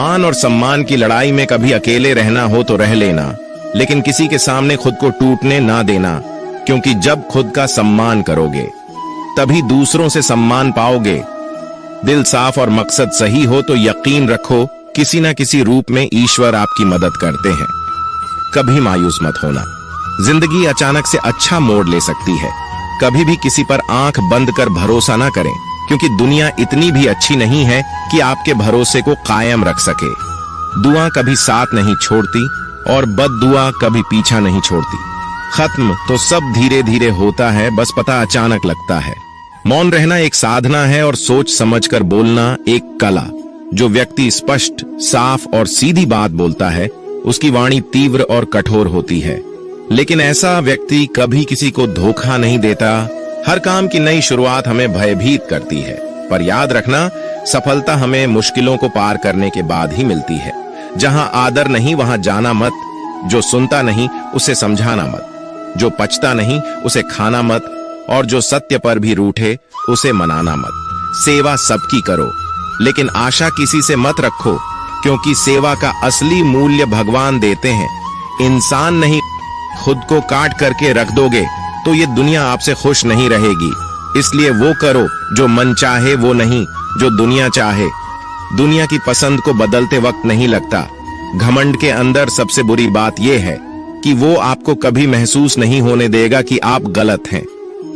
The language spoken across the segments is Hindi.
मान और सम्मान की लड़ाई में कभी अकेले रहना हो तो रह लेना, लेकिन किसी के सामने खुद को टूटने ना देना, क्योंकि जब खुद का सम्मान करोगे तभी दूसरों से सम्मान पाओगे। दिल साफ और मकसद सही हो तो यकीन रखो किसी न किसी रूप में ईश्वर आपकी मदद करते हैं। कभी मायूस मत होना, जिंदगी अचानक से अच्छा मोड़ ले सकती है। कभी भी किसी पर आंख बंद कर भरोसा ना करें, क्योंकि दुनिया इतनी भी अच्छी नहीं है कि आपके भरोसे को कायम रख सके। दुआ कभी साथ नहीं छोड़ती और बद्दुआ कभी पीछा नहीं छोड़ती। खत्म तो सब धीरे धीरे होता है, बस पता अचानक लगता है। मौन रहना एक साधना है और सोच समझकर बोलना एक कला। जो व्यक्ति स्पष्ट, साफ और सीधी बात बोलता है उसकी वाणी तीव्र और कठोर होती है, लेकिन ऐसा व्यक्ति कभी किसी को धोखा नहीं देता। हर काम की नई शुरुआत हमें भयभीत करती है, पर याद रखना सफलता हमें मुश्किलों को पार करने के बाद ही मिलती है। जहां आदर नहीं वहां जाना मत, जो सुनता नहीं उसे समझाना मत, जो पचता नहीं उसे खाना मत, और जो सत्य पर भी रूठे उसे मनाना मत। सेवा सबकी करो, लेकिन आशा किसी से मत रखो, क्योंकि सेवा का असली मूल्य भगवान देते हैं, इंसान नहीं। खुद को काट करके रख दोगे तो ये दुनिया आपसे खुश नहीं रहेगी। इसलिए वो करो जो मन चाहे, वो नहीं जो दुनिया चाहे। दुनिया की पसंद को बदलते वक्त नहीं लगता। घमंड के अंदर सबसे बुरी बात यह है कि वो आपको कभी महसूस नहीं होने देगा कि आप गलत हैं।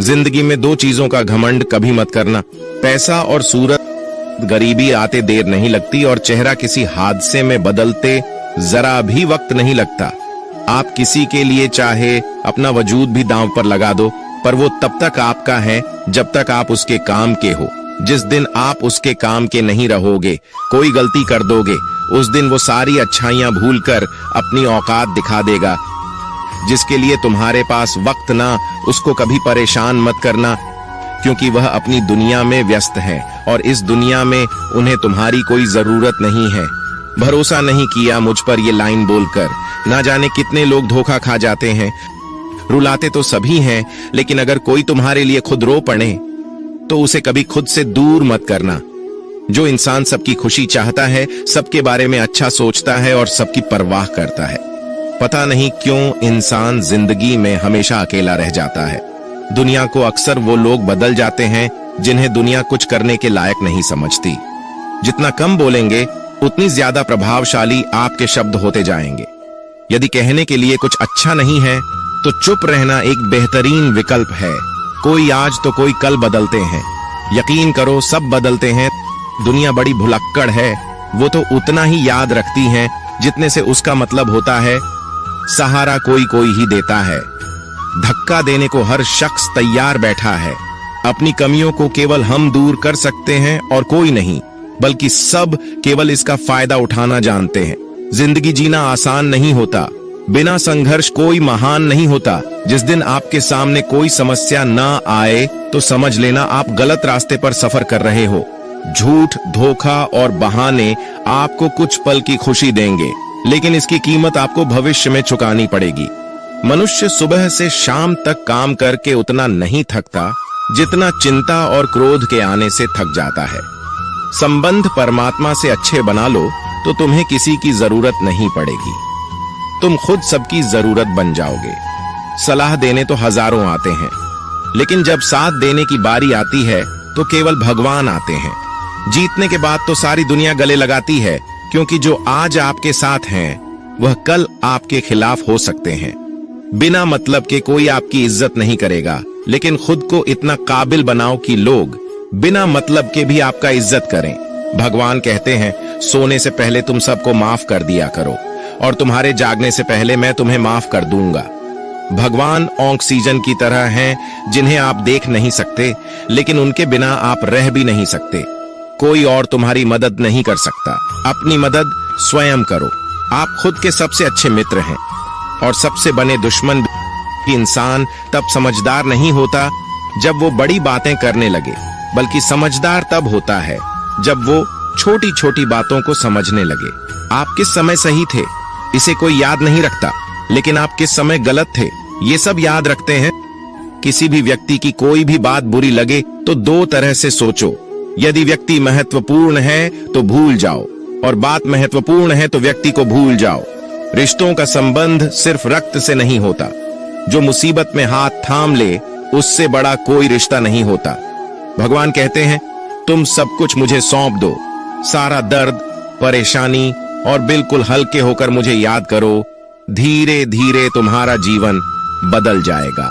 जिंदगी में दो चीजों का घमंड कभी मत करना, पैसा और सूरत। गरीबी आते देर नहीं लगती और चेहरा किसी हादसे में बदलते जरा भी वक्त नहीं लगता। आप किसी के लिए चाहे अपना वजूद भी दांव पर लगा दो, पर वो तब तक आपका है जब तक आप उसके काम के हो। जिस दिन आप उसके काम के नहीं रहोगे, कोई गलती कर दोगे, उस दिन वो सारी अच्छाइयां भूलकर अपनी औकात दिखा देगा। जिसके लिए तुम्हारे पास वक्त ना, उसको कभी परेशान मत करना, क्योंकि वह अपनी दुनिया में व्यस्त है और इस दुनिया में उन्हें तुम्हारी कोई जरूरत नहीं है। भरोसा नहीं किया मुझ पर ये लाइन बोलकर, ना जाने कितने लोग धोखा खा जाते हैं। रुलाते तो सभी हैं, लेकिन अगर कोई तुम्हारे लिए खुद रो पड़े तो उसे कभी खुद से दूर मत करना। जो इंसान सबकी खुशी चाहता है, सबके बारे में अच्छा सोचता है और सबकी परवाह करता है, पता नहीं क्यों इंसान जिंदगी में हमेशा अकेला रह जाता है। दुनिया को अक्सर वो लोग बदल जाते हैं जिन्हें दुनिया कुछ करने के लायक नहीं समझती। जितना कम बोलेंगे उतनी ज्यादा प्रभावशाली आपके शब्द होते जाएंगे। यदि कहने के लिए कुछ अच्छा नहीं है तो चुप रहना एक बेहतरीन विकल्प है। कोई आज तो कोई कल बदलते हैं। यकीन करो सब बदलते हैं। दुनिया बड़ी भुलक्कड़ है, वो तो उतना ही याद रखती है जितने से उसका मतलब होता है। सहारा कोई कोई ही देता है, धक्का देने को हर शख्स तैयार बैठा है। अपनी कमियों को केवल हम दूर कर सकते हैं और कोई नहीं, बल्कि सब केवल इसका फायदा उठाना जानते हैं। जिंदगी जीना आसान नहीं होता, बिना संघर्ष कोई महान नहीं होता। जिस दिन आपके सामने कोई समस्या ना आए तो समझ लेना आप गलत रास्ते पर सफर कर रहे हो। झूठ, धोखा और बहाने आपको कुछ पल की खुशी देंगे, लेकिन इसकी कीमत आपको भविष्य में चुकानी पड़ेगी। मनुष्य सुबह से शाम तक काम करके उतना नहीं थकता जितना चिंता और क्रोध के आने से थक जाता है। संबंध परमात्मा से अच्छे बना लो तो तुम्हें किसी की जरूरत नहीं पड़ेगी। तुम खुद सबकी जरूरत बन जाओगे। सलाह देने तो हजारों आते हैं, लेकिन जब साथ देने की बारी आती है तो केवल भगवान आते हैं। जीतने के बाद तो सारी दुनिया गले लगाती है, क्योंकि जो आज आपके साथ हैं वह कल आपके खिलाफ हो सकते हैं। बिना मतलब के कोई आपकी इज्जत नहीं करेगा, लेकिन खुद को इतना काबिल बनाओ कि लोग बिना मतलब के भी आपका इज्जत करें। भगवान कहते हैं सोने से पहले तुम सबको माफ कर दिया करो और तुम्हारे जागने से पहले मैं तुम्हें माफ कर दूंगा। भगवान ऑक्सीजन की तरह हैं जिन्हें आप देख नहीं सकते, लेकिन उनके बिना आप रह भी नहीं सकते। कोई और तुम्हारी मदद नहीं कर सकता, अपनी मदद स्वयं करो। आप खुद के सबसे अच्छे मित्र हैं और सबसे बने दुश्मन भी। इंसान तब समझदार नहीं होता जब वो बड़ी बातें करने लगे, बल्कि समझदार तब होता है जब वो छोटी छोटी बातों को समझने लगे। आप किस समय सही थे इसे कोई याद नहीं रखता, लेकिन आप किस समय गलत थे ये सब याद रखते हैं। किसी भी व्यक्ति की कोई भी बात बुरी लगे तो दो तरह से सोचो। यदि व्यक्ति महत्वपूर्ण है तो भूल जाओ, और बात महत्वपूर्ण है तो व्यक्ति को भूल जाओ। रिश्तों का संबंध सिर्फ रक्त से नहीं होता। जो मुसीबत में हाथ थाम ले उससे बड़ा कोई रिश्ता नहीं होता। भगवान कहते हैं, तुम सब कुछ मुझे सौंप दो, सारा दर्द, परेशानी, और बिल्कुल हल्के होकर मुझे याद करो। धीरे धीरे तुम्हारा जीवन बदल जाएगा।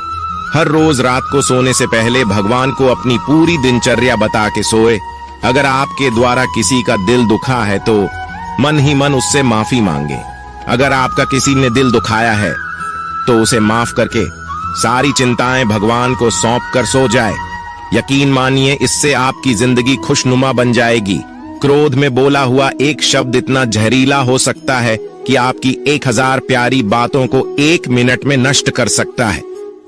हर रोज रात को सोने से पहले भगवान को अपनी पूरी दिनचर्या बता के सोए। अगर आपके द्वारा किसी का दिल दुखा है तो मन ही मन उससे माफी मांगे। अगर आपका किसी ने दिल दुखाया है तो उसे माफ करके सारी चिंताएं भगवान को सौंप कर सो जाए। यकीन मानिए, इससे आपकी जिंदगी खुशनुमा बन जाएगी। क्रोध में बोला हुआ एक शब्द इतना जहरीला हो सकता है कि आपकी 1000 प्यारी बातों को 1 मिनट में नष्ट कर सकता है।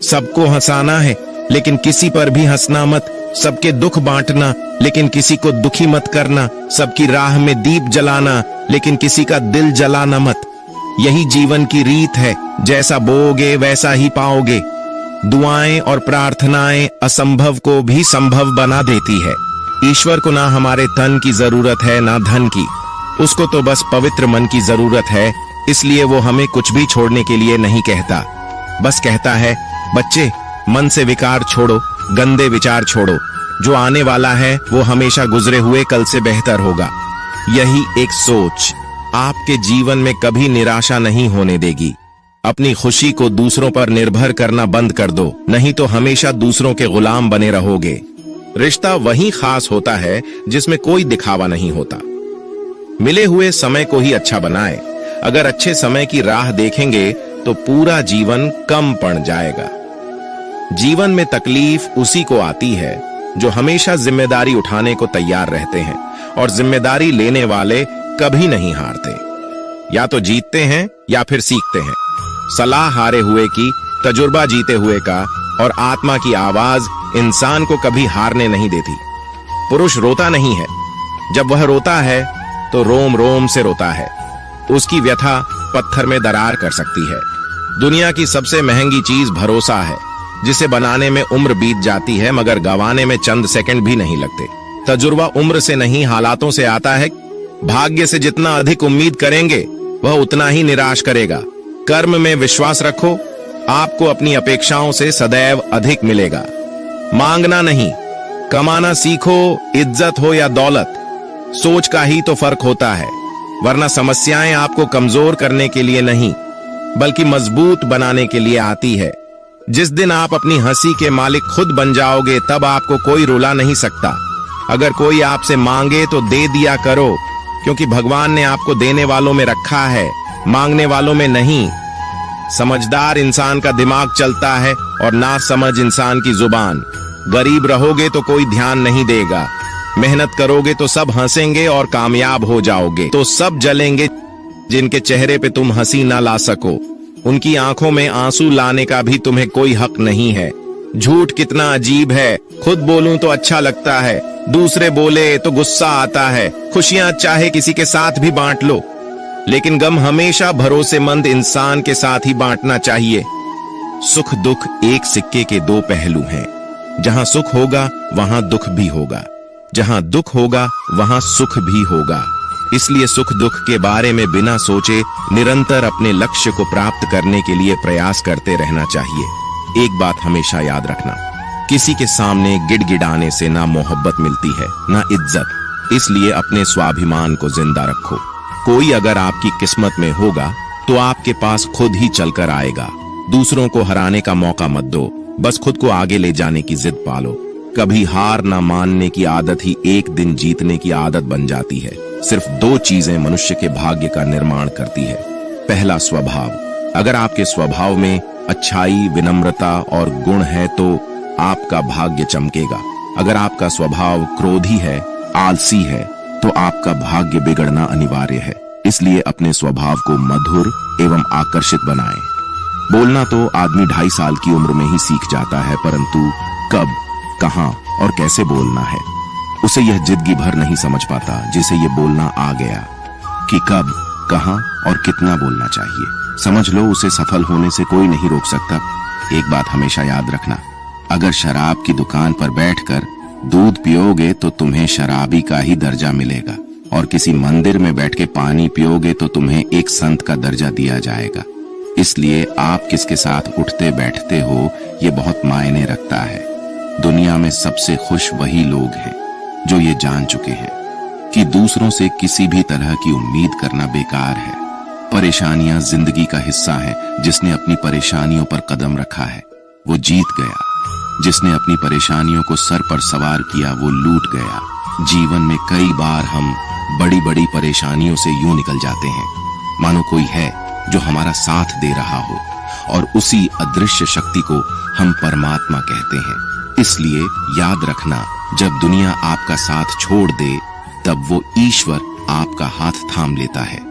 सबको हंसाना है लेकिन किसी पर भी हंसना मत। सबके दुख बांटना लेकिन किसी को दुखी मत करना। सबकी राह में दीप जलाना लेकिन किसी का दिल जलाना मत। यही जीवन की रीत है, जैसा बोओगे वैसा ही पाओगे। दुआएं और प्रार्थनाएं असंभव को भी संभव बना देती है। ईश्वर को ना हमारे तन की जरूरत है ना धन की, उसको तो बस पवित्र मन की जरूरत है। इसलिए वो हमें कुछ भी छोड़ने के लिए नहीं कहता, बस कहता है, बच्चे मन से विकार छोड़ो, गंदे विचार छोड़ो। जो आने वाला है वो हमेशा गुजरे हुए कल से बेहतर होगा। यही एक सोच आपके जीवन में कभी निराशा नहीं होने देगी। अपनी खुशी को दूसरों पर निर्भर करना बंद कर दो, नहीं तो हमेशा दूसरों के गुलाम बने रहोगे। रिश्ता वही खास होता है जिसमें कोई दिखावा नहीं होता। मिले हुए समय को ही अच्छा बनाए। अगर अच्छे समय की राह देखेंगे तो पूरा जीवन कम पड़ जाएगा। जीवन में तकलीफ उसी को आती है जो हमेशा जिम्मेदारी उठाने को तैयार रहते हैं, और जिम्मेदारी लेने वाले कभी नहीं हारते। या तो जीतते हैं या फिर सीखते हैं। सलाह हारे हुए की, तजुर्बा जीते हुए का, और आत्मा की आवाज इंसान को कभी हारने नहीं देती। पुरुष रोता नहीं है, जब वह रोता है तो रोम रोम से रोता है। उसकी व्यथा पत्थर में दरार कर सकती है। दुनिया की सबसे महंगी चीज भरोसा है, जिसे बनाने में उम्र बीत जाती है मगर गंवाने में चंद सेकंड भी नहीं लगते। तजुर्बा उम्र से नहीं हालातों से आता है। भाग्य से जितना अधिक उम्मीद करेंगे वह उतना ही निराश करेगा। कर्म में विश्वास रखो, आपको अपनी अपेक्षाओं से सदैव अधिक मिलेगा। मांगना नहीं, कमाना सीखो। इज्जत हो या दौलत, सोच का ही तो फर्क होता है। वरना समस्याएं आपको कमजोर करने के लिए नहीं बल्कि मजबूत बनाने के लिए आती है। जिस दिन आप अपनी हंसी के मालिक खुद बन जाओगे तब आपको कोई रुला नहीं सकता। अगर कोई आपसे मांगे तो दे दिया करो, क्योंकि भगवान ने आपको देने वालों में रखा है, मांगने वालों में नहीं। समझदार इंसान का दिमाग चलता है और नासमझ इंसान की जुबान। गरीब रहोगे तो कोई ध्यान नहीं देगा, मेहनत करोगे तो सब हंसेंगे, और कामयाब हो जाओगे तो सब जलेंगे। जिनके चेहरे पे तुम हंसी ना ला सको, उनकी आंखों में आंसू लाने का भी तुम्हें कोई हक नहीं है। झूठ कितना अजीब है, खुद बोलूं तो अच्छा लगता है, दूसरे बोले तो गुस्सा आता है। खुशियां चाहे किसी के साथ भी बांट लो, लेकिन गम हमेशा भरोसेमंद इंसान के साथ ही बांटना चाहिए। सुख दुख एक सिक्के के दो पहलू हैं। जहां सुख होगा वहां दुख भी होगा, जहां दुख होगा वहां सुख भी होगा। इसलिए सुख दुख के बारे में बिना सोचे निरंतर अपने लक्ष्य को प्राप्त करने के लिए प्रयास करते रहना चाहिए। एक बात हमेशा याद रखना, किसी के सामने गिड़गिड़ाने से ना मोहब्बत मिलती है ना इज्जत। इसलिए अपने स्वाभिमान को जिंदा रखो। कोई अगर आपकी किस्मत में होगा तो आपके पास खुद ही चलकर आएगा। दूसरों को हराने का मौका मत दो, बस खुद को आगे ले जाने की जिद पालो। कभी हार ना मानने की आदत ही एक दिन जीतने की आदत बन जाती है। सिर्फ 2 चीजें मनुष्य के भाग्य का निर्माण करती है। पहला, स्वभाव। अगर आपके स्वभाव में अच्छाई, विनम्रता और गुण है तो आपका भाग्य चमकेगा। अगर आपका स्वभाव क्रोधी है, आलसी है, तो आपका भाग्य बिगड़ना अनिवार्य है। इसलिए अपने स्वभाव को मधुर एवं आकर्षित बनाएं। बोलना तो आदमी 2.5 साल की उम्र में ही सीख जाता है, परंतु कब, कहां और कैसे बोलना है उसे यह जिंदगी भर नहीं समझ पाता। जिसे ये बोलना आ गया कि कब, कहां और कितना बोलना चाहिए, समझ लो उसे सफल होने से कोई नहीं रोक सकता। एक बात हमेशा याद रखना, अगर शराब की दुकान पर बैठकर दूध पियोगे तो तुम्हें शराबी का ही दर्जा मिलेगा। और किसी मंदिर में बैठ के पानी पियोगे तो तुम्हें एक संत का दर्जा दिया जाएगा। इसलिए आप किसके साथ उठते बैठते हो ये बहुत मायने रखता है। दुनिया में सबसे खुश वही लोग हैं जो ये जान चुके हैं कि दूसरों से किसी भी तरह की उम्मीद करना बेकार है। परेशानियां जिंदगी का हिस्सा है। जिसने अपनी परेशानियों पर कदम रखा है वो जीत गया। जिसने अपनी परेशानियों को सर पर सवार किया वो लूट गया। जीवन में कई बार हम बड़ी बड़ी परेशानियों से यूं निकल जाते हैं मानो कोई है जो हमारा साथ दे रहा हो, और उसी अदृश्य शक्ति को हम परमात्मा कहते हैं। इसलिए याद रखना, जब दुनिया आपका साथ छोड़ दे तब वो ईश्वर आपका हाथ थाम लेता है।